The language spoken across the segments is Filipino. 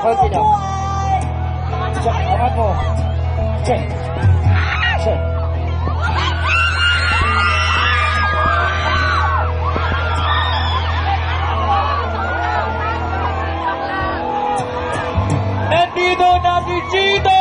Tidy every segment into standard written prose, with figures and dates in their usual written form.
konti lang. Check, angat mo. Check. Check. Nandito na si Chito!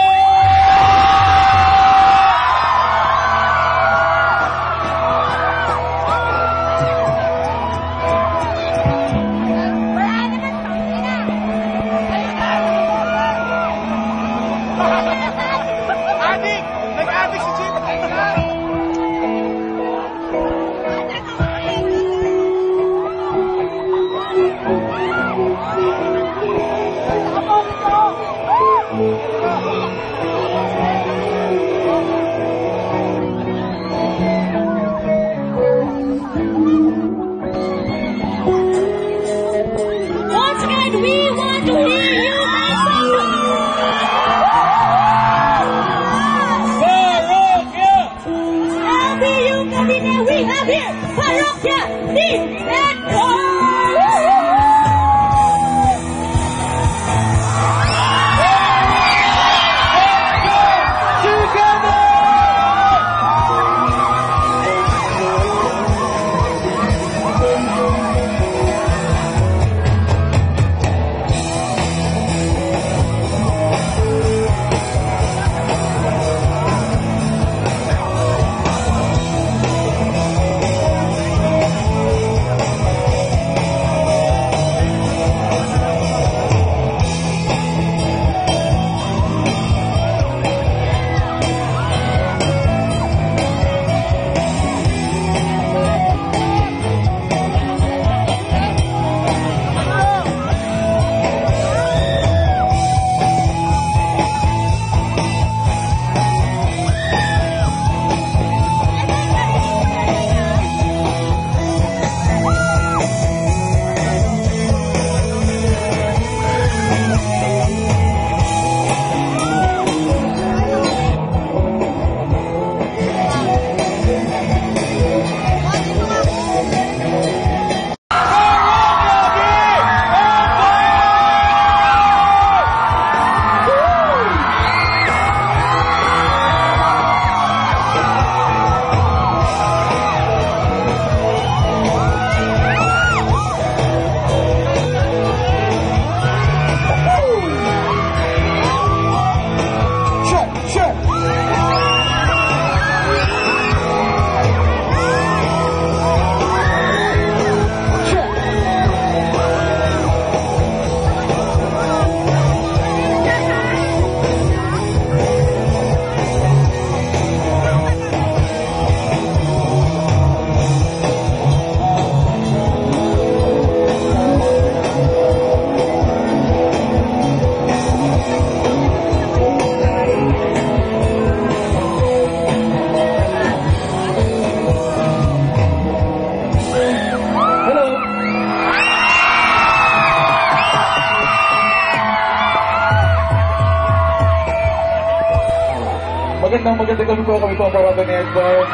Magandang gabi po, kami po ang Baraba ni Edward.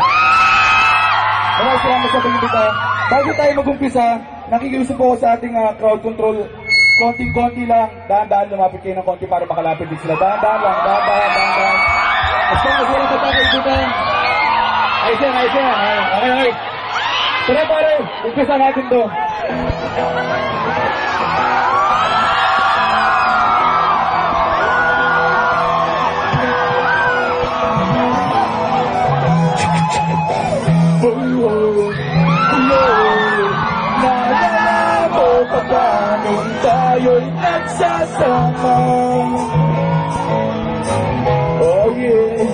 Maraming salamat sa pag-imbita. Bago tayo mag-umpisa, nakikiusap po ako sa ating crowd control. Konting-konti lang, dahan-dahan lumapit kayo ng konti para makalapit din sila. Dahan-dahan lang, dahan-dahan. Basta walang pagkakaibigan. Ayos yan. Okay. Tara pare, umpisa natin to. Nung tayo'y nagsasama. Oh yeah,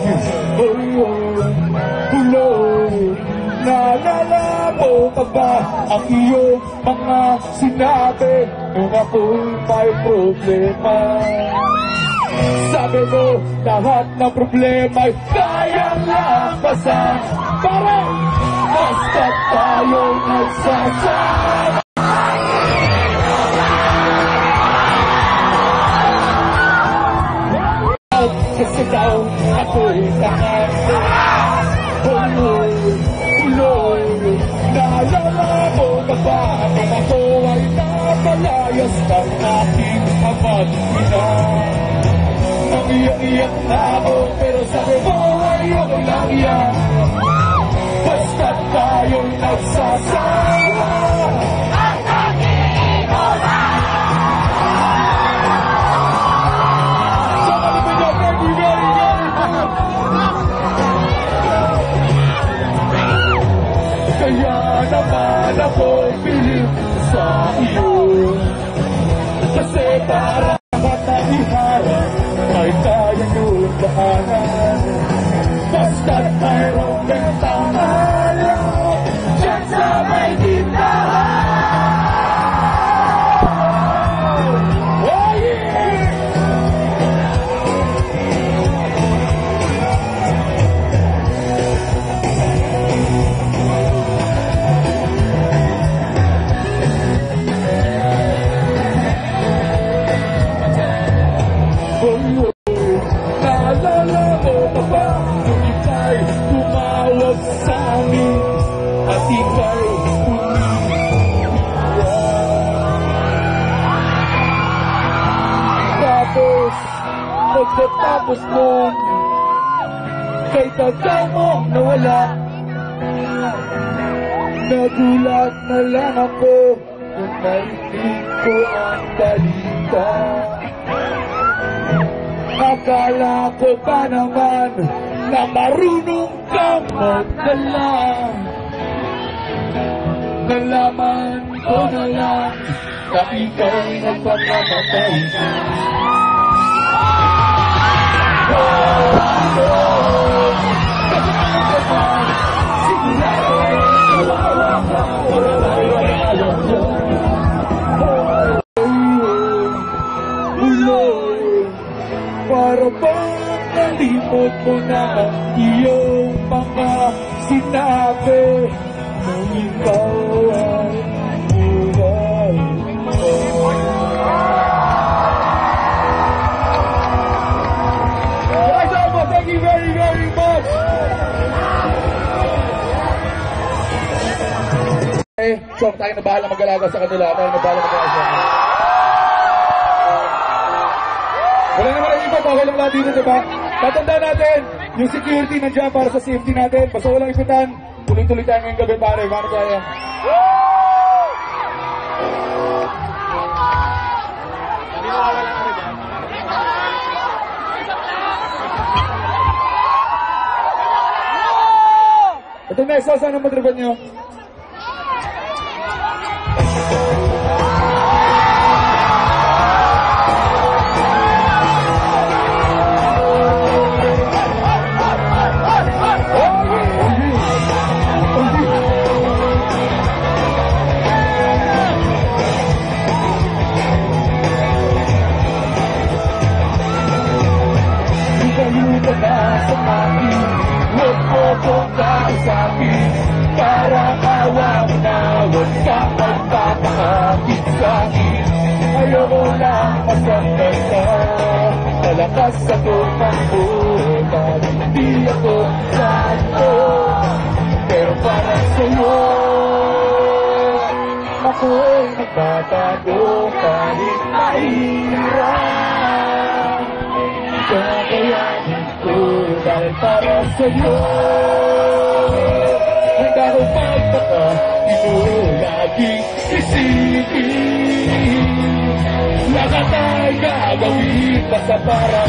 naalala mo pa ba ang iyong mga sinabi nung ako'y may problema? Sabi mo, lahat ng problema'y kayang lampasan. Parang basta tayo'y nagsasama. Kasi daw ako'y nakasama. Naalala mo ba ba nang ako ay napalayas ng aking ama't ina? Iyak na ako, pero sabi mo ay okay lang yan. Basta tayo'y nagsasama. Ang nag-iinuman. So, malipin niyo, thank you very, very much. Kaya naman ako pilit sa iyo. Kasi para mataliharap ay kaya yung daanan. Basta't mayroong bentang alam dyan sa may tindahan. Oh yeah! Naalala mo pa ba nung ika'y tumawag sa amin at ika'y umiiyak? Tapos, pagkatapos nun, kay tagal mong nawala, nagulat na lang ako nung narinig ko ang balita. Akala ko pa naman na marunong kang magdala. Nalaman ko na lang na ikaw'y nagpapatay. Para bang nalimot mo na iyong mga sinabi nung ikaw ay buhay ko. Guys, thank you very, very much! So, tayo na bahala mag-alaga sa kanila. Tayo na bahala mag-alaga sa kanila. Wala naman ang iba, bawal lang lahat dito, diba? Tatandaan natin, yung security nandiyan para sa safety natin. Basta walang ipitan, tuloy-tuloy tayo ngayong gabi, pare. Paano tayo? Ito na, saan ang madriban nyo? Huwag mo kong kausapin, parang awang na huwag kang magpapakakit sa'kin. Ayoko lang masaktan ka, malakas ako magbutan, hindi ako santo. Pero para sa'yo, ako'y nagtatago kahit mahirap. Kakayanin ko dahil para sa'yo, handa ko magtaka, di mo laging isipin. Lahat ay gagawin basta para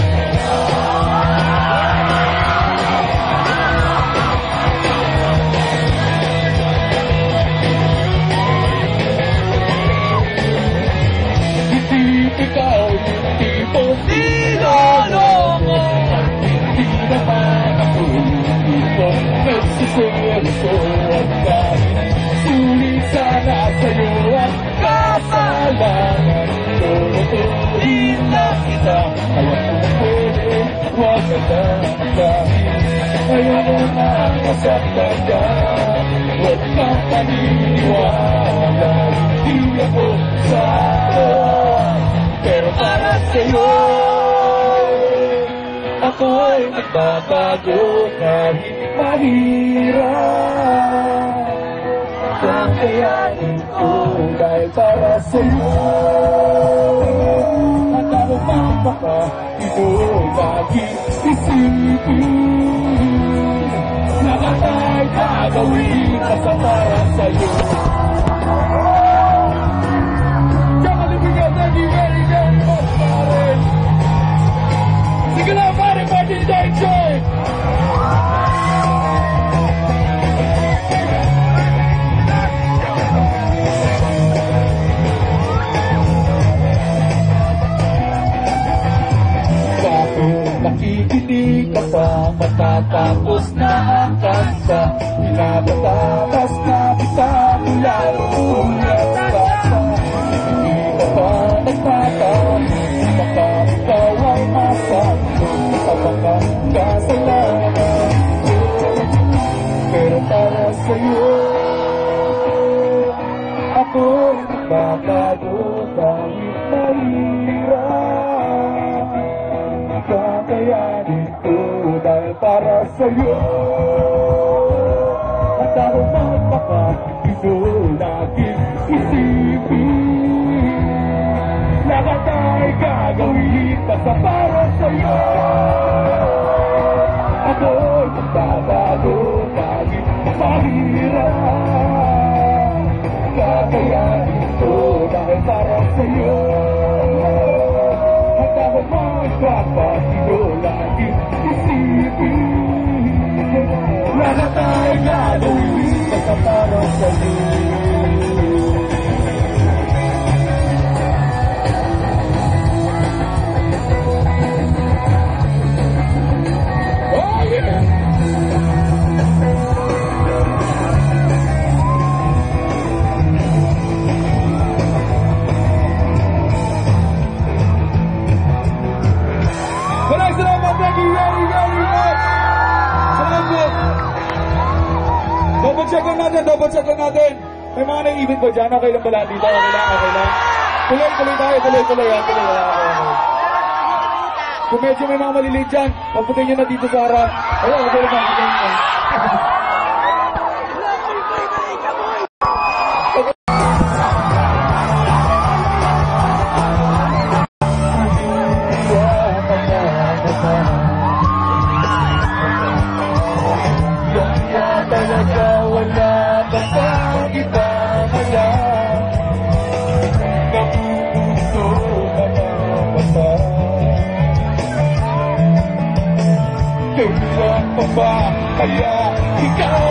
ikaw yung tipong niloloko. Hindi naman ako yung nagsiseryoso. At kahit sulit sana sa'yo ang kasalanan, tutuloyin lang kita. Ayaw ko na pwede, huwag ka dahil ayaw mo na masaktan ka. Huwag kang paniniwala, hindi ako sa'yo. Pero para sa'yo, ako'y nagbabago kahit mahirap. Kakayanin ko dahil para sa'yo, handa ko magpaka, di ko laging isipin na kata'y gagawin ka sa para sa'yo. Kakalibigan, thank you very, very much, pare. Sige lang, pare, Martin Dayjoy! Nakikinig ka pa, matatapos na ang kanta. Pinapatapas na kita mula ulat bata. Hindi ka pa nagtatapos, baka ikaw ay masakto, baka kasalanan. Pero para sa'yo, ako'y nagbabago kahit mahirap. Kakayanin ko dahil para sa'yo at ako magpapakito laging isipin lahat ay gagawin basta para sa'yo. Ako'y magbabago kahit mahirap. Kakayanin ko dahil para sa'yo at ako magpapakito laging isipin lahat ay gagawin basta para sa'yo. Oh yeah! Thank you very, very much! Salamat! Double check lang natin. May mga naiibig ba dyan? Okay lang pala dito? Okay lang. Tuloy tayo, tuloy yan. Kung medyo may mga maliliit dyan, pagputin nyo na dito sa harap. Ayun, okay lang. Kaya ikaw